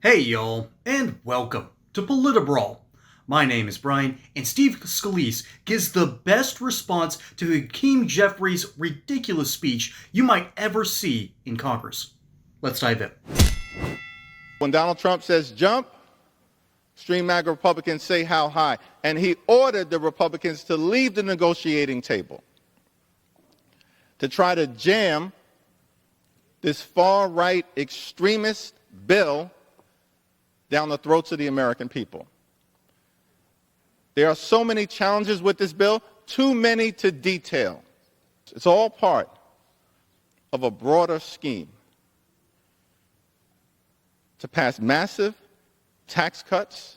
Hey y'all, and welcome to Brawl. My name is Brian, and Steve Scalise gives the best response to Hakeem Jeffries' ridiculous speech you might ever see in Congress. Let's dive in. When Donald Trump says jump, extreme MAGA Republicans say how high. And he ordered the Republicans to leave the negotiating table to try to jam this far-right extremist bill down the throats of the American people. There are so many challenges with this bill, too many to detail. It's all part of a broader scheme to pass massive tax cuts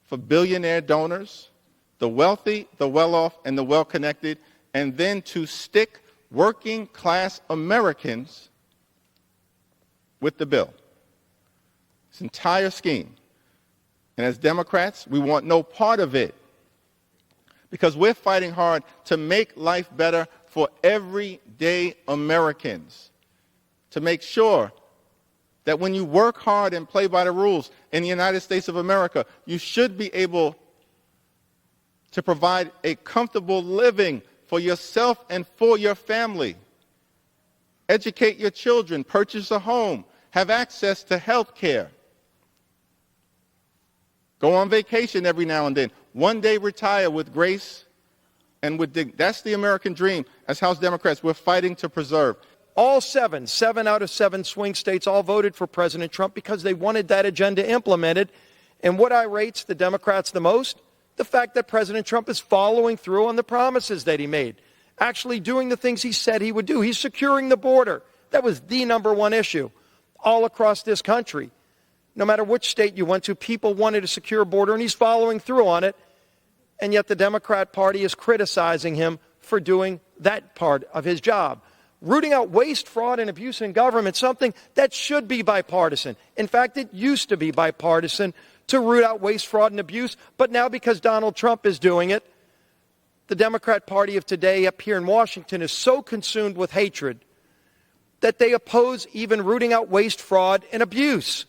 for billionaire donors, the wealthy, the well-off, and the well-connected, and then to stick working-class Americans with the bill. This entire scheme. And as Democrats, we want no part of it because we're fighting hard to make life better for everyday Americans, to make sure that when you work hard and play by the rules in the United States of America, you should be able to provide a comfortable living for yourself and for your family. Educate your children, purchase a home, have access to health care. Go on vacation every now and then. One day retire with grace and with dignity. That's the American dream. As House Democrats, we're fighting to preserve. All seven out of seven swing states all voted for President Trump because they wanted that agenda implemented. And what irrates the Democrats the most? The fact that President Trump is following through on the promises that he made, actually doing the things he said he would do. He's securing the border. That was the number one issue all across this country. No matter which state you went to, people wanted a secure border, and he's following through on it. And yet the Democrat Party is criticizing him for doing that part of his job. Rooting out waste, fraud, and abuse in government, something that should be bipartisan. In fact, it used to be bipartisan to root out waste, fraud, and abuse. But now because Donald Trump is doing it, the Democrat Party of today up here in Washington is so consumed with hatred that they oppose even rooting out waste, fraud, and abuse.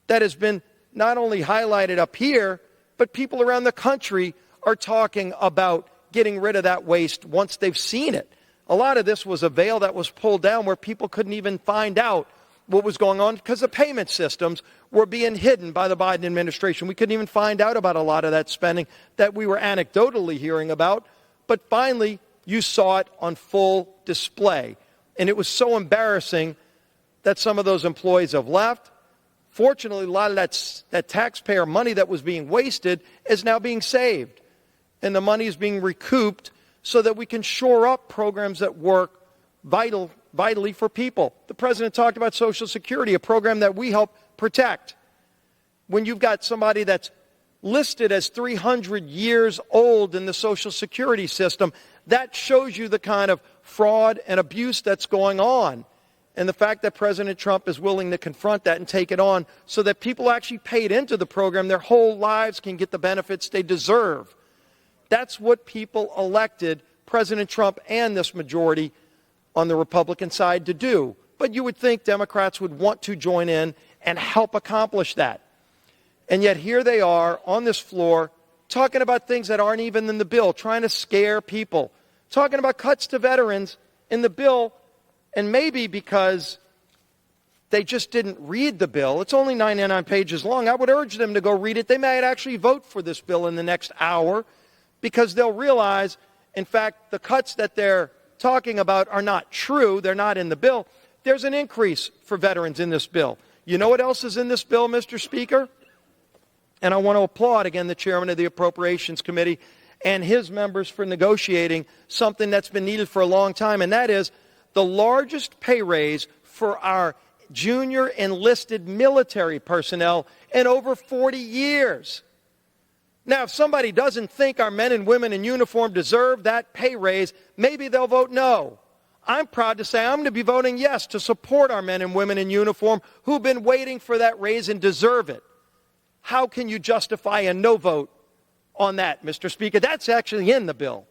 That has been not only highlighted up here, but people around the country are talking about getting rid of that waste once they've seen it. A lot of this was a veil that was pulled down where people couldn't even find out what was going on because the payment systems were being hidden by the Biden administration. We couldn't even find out about a lot of that spending that we were anecdotally hearing about. But finally, you saw it on full display. And it was so embarrassing that some of those employees have left. Fortunately, a lot of that taxpayer money that was being wasted is now being saved. And the money is being recouped so that we can shore up programs that work vitally for people. The president talked about Social Security, a program that we help protect. When you've got somebody that's listed as 300 years old in the Social Security system, that shows you the kind of fraud and abuse that's going on. And the fact that President Trump is willing to confront that and take it on so that people actually paid into the program their whole lives can get the benefits they deserve. That's what people elected President Trump and this majority on the Republican side to do. But you would think Democrats would want to join in and help accomplish that. And yet here they are on this floor talking about things that aren't even in the bill, trying to scare people, talking about cuts to veterans in the bill. And maybe because they just didn't read the bill, it's only 99 pages long, I would urge them to go read it. They might actually vote for this bill in the next hour because they'll realize, in fact, the cuts that they're talking about are not true. They're not in the bill. There's an increase for veterans in this bill. You know what else is in this bill, Mr. Speaker? And I want to applaud, again, the chairman of the Appropriations Committee and his members for negotiating something that's been needed for a long time, and that is the largest pay raise for our junior enlisted military personnel in over 40 years. Now, if somebody doesn't think our men and women in uniform deserve that pay raise, maybe they'll vote no. I'm proud to say I'm going to be voting yes to support our men and women in uniform who've been waiting for that raise and deserve it. How can you justify a no vote on that, Mr. Speaker? That's actually in the bill.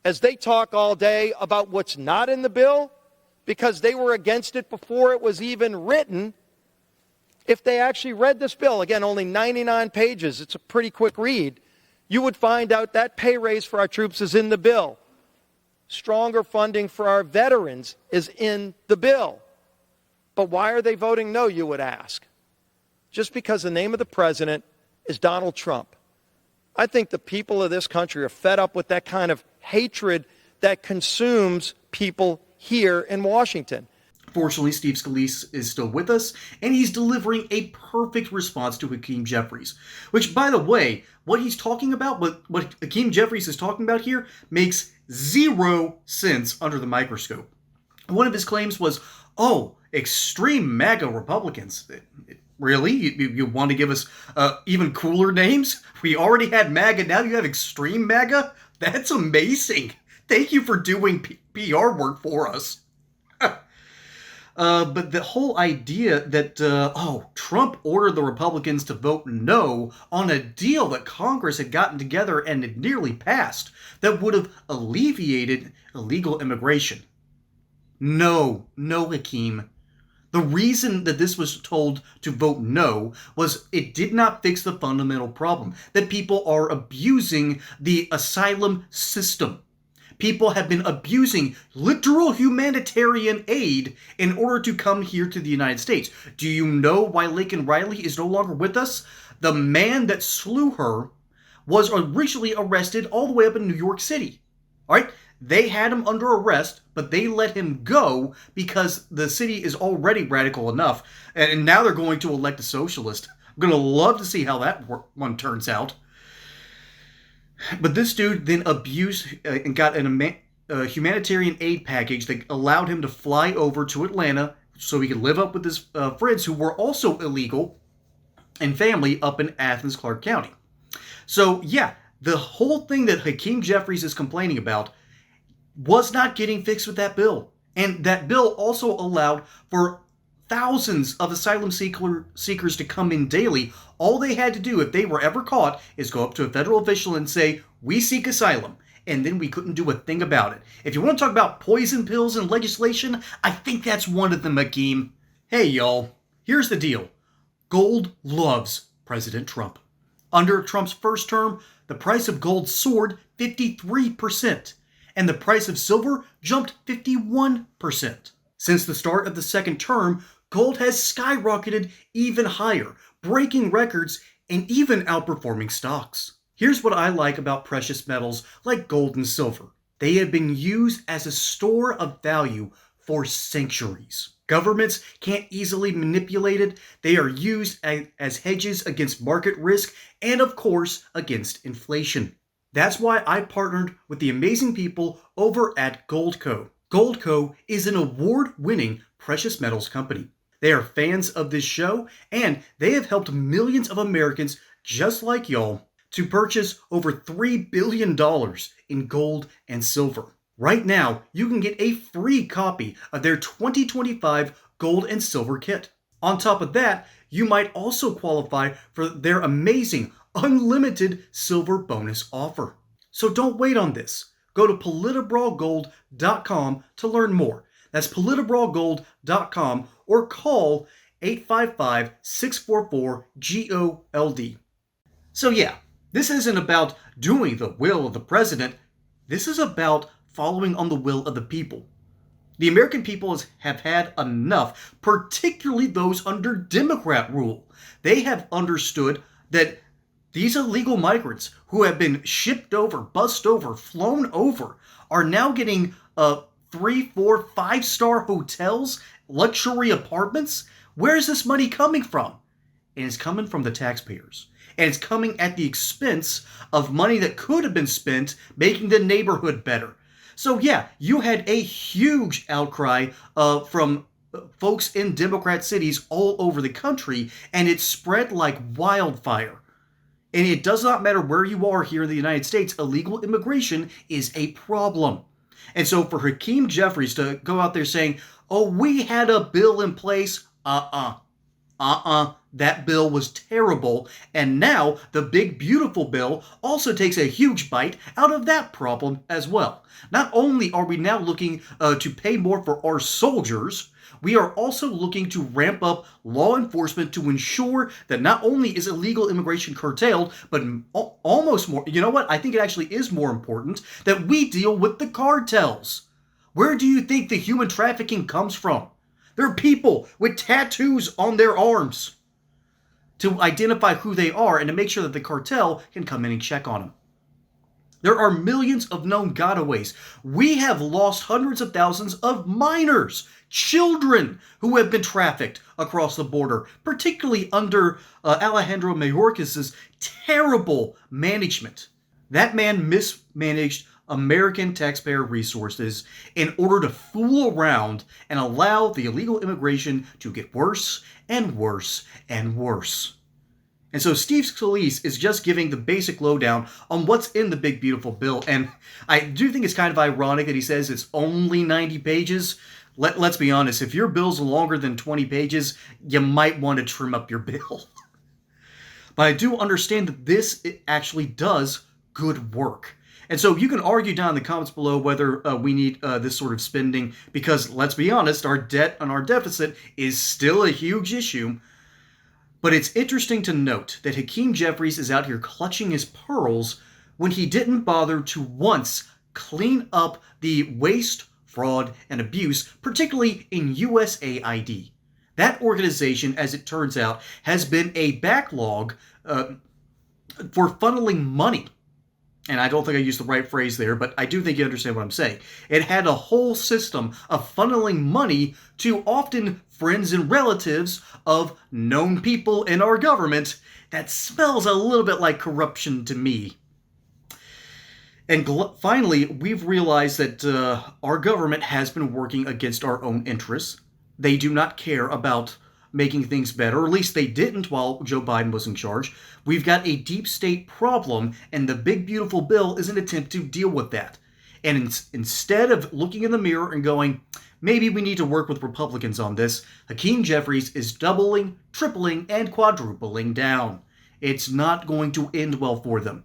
As they talk all day about what's not in the bill, because they were against it before it was even written, If they actually read this bill, again, only 99 pages, it's a pretty quick read, you would find out that pay raise for our troops is in the bill. Stronger funding for our veterans is in the bill. But why are they voting no, you would ask? Just because the name of the president is Donald Trump. I think the people of this country are fed up with that kind of hatred that consumes people here in Washington. Fortunately, Steve Scalise is still with us, and he's delivering a perfect response to Hakeem Jeffries. Which, by the way, what he's talking about, what Hakeem Jeffries is talking about here, makes zero sense under the microscope. One of his claims was, oh, extreme MAGA Republicans. Really? You want to give us even cooler names? We already had MAGA, now you have extreme MAGA? That's amazing. Thank you for doing PR work for us. But the whole idea that, Trump ordered the Republicans to vote no on a deal that Congress had gotten together and had nearly passed that would have alleviated illegal immigration. No, Hakeem. The reason that this was told to vote no was it did not fix the fundamental problem, that people are abusing the asylum system. People have been abusing literal humanitarian aid in order to come here to the United States. Do you know why Laken Riley is no longer with us? The man that slew her was originally arrested all the way up in New York City. All right? They had him under arrest, but they let him go because the city is already radical enough. And now they're going to elect a socialist. I'm going to love to see how that one turns out. But this dude then abused and got a humanitarian aid package that allowed him to fly over to Atlanta so he could live up with his friends who were also illegal and family up in Athens, Clarke County. So, yeah, the whole thing that Hakeem Jeffries is complaining about was not getting fixed with that bill. And that bill also allowed for thousands of asylum seekers to come in daily. All they had to do, if they were ever caught, is go up to a federal official and say, "We seek asylum." And then we couldn't do a thing about it. If you want to talk about poison pills and legislation, I think that's one of them, Hakeem. Hey, y'all. Here's the deal. Gold loves President Trump. Under Trump's first term, the price of gold soared 53%. And the price of silver jumped 51%. Since the start of the second term, gold has skyrocketed even higher, breaking records and even outperforming stocks. Here's what I like about precious metals like gold and silver. They have been used as a store of value for centuries. Governments can't easily manipulate it. They are used as hedges against market risk and, of course, against inflation. That's why I partnered with the amazing people over at Goldco. Goldco is an award-winning precious metals company. They are fans of this show, and they have helped millions of Americans just like y'all to purchase over $3 billion in gold and silver. Right now, you can get a free copy of their 2025 gold and silver kit. On top of that, you might also qualify for their amazing unlimited silver bonus offer. So don't wait on this. Go to politibrawlgold.com to learn more. That's politibrawlgold.com or call 855-644-GOLD. So yeah, this isn't about doing the will of the president. This is about following on the will of the people. The American people have had enough, particularly those under Democrat rule. They have understood that these illegal migrants who have been shipped over, bussed over, flown over, are now getting 3, 4, 5-star hotels, luxury apartments. Where is this money coming from? And it's coming from the taxpayers. And it's coming at the expense of money that could have been spent making the neighborhood better. So yeah, you had a huge outcry from folks in Democrat cities all over the country, and it spread like wildfire. And it does not matter where you are here in the United States, illegal immigration is a problem. And so for Hakeem Jeffries to go out there saying, oh, we had a bill in place, that bill was terrible, and now the big beautiful bill also takes a huge bite out of that problem as well. Not only are we now looking to pay more for our soldiers, we are also looking to ramp up law enforcement to ensure that not only is illegal immigration curtailed, but almost more, you know what, I think it actually is more important that we deal with the cartels. Where do you think the human trafficking comes from? There are people with tattoos on their arms to identify who they are and to make sure that the cartel can come in and check on them. There are millions of known gotaways. We have lost hundreds of thousands of minors, children who have been trafficked across the border, particularly under Alejandro Mayorkas' terrible management. That man mismanaged American taxpayer resources in order to fool around and allow the illegal immigration to get worse and worse and worse. And so Steve Scalise is just giving the basic lowdown on what's in the big beautiful bill. And I do think it's kind of ironic that he says it's only 90 pages. Let's be honest, if your bill's longer than 20 pages, you might want to trim up your bill. But I do understand that this actually does good work. And so you can argue down in the comments below whether we need this sort of spending, because let's be honest, our debt and our deficit is still a huge issue. But it's interesting to note that Hakeem Jeffries is out here clutching his pearls when he didn't bother to once clean up the waste, fraud, and abuse, particularly in USAID. That organization, as it turns out, has been a backlog for funneling money. And I don't think I used the right phrase there, but I do think you understand what I'm saying. It had a whole system of funneling money to often friends and relatives of known people in our government that smells a little bit like corruption to me. And finally, we've realized that our government has been working against our own interests. They do not care about making things better, or at least they didn't while Joe Biden was in charge. We've got a deep state problem, and the big beautiful bill is an attempt to deal with that. And instead of looking in the mirror and going, maybe we need to work with Republicans on this, Hakeem Jeffries is doubling, tripling, and quadrupling down. It's not going to end well for them.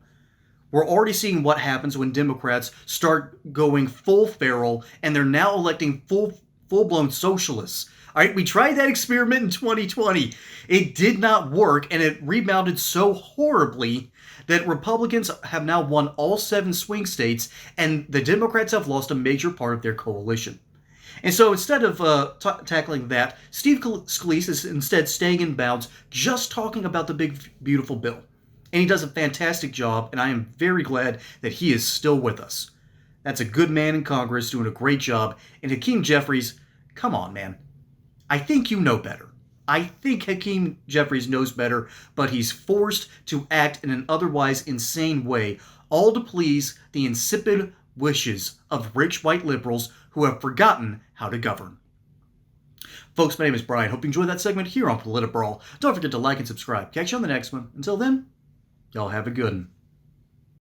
We're already seeing what happens when Democrats start going full feral, and they're now electing full-blown socialists. All right, we tried that experiment in 2020. It did not work, and it rebounded so horribly that Republicans have now won all 7 swing states, and the Democrats have lost a major part of their coalition. And so instead of tackling that, Steve Scalise is instead staying in bounds, just talking about the big, beautiful bill. And he does a fantastic job, and I am very glad that he is still with us. That's a good man in Congress doing a great job. And Hakeem Jeffries, come on, man. I think you know better. I think Hakeem Jeffries knows better, but he's forced to act in an otherwise insane way, all to please the insipid wishes of rich white liberals who have forgotten how to govern. Folks, my name is Brian. Hope you enjoyed that segment here on Polit Brawl. Don't forget to like and subscribe. Catch you on the next one. Until then, y'all have a good one.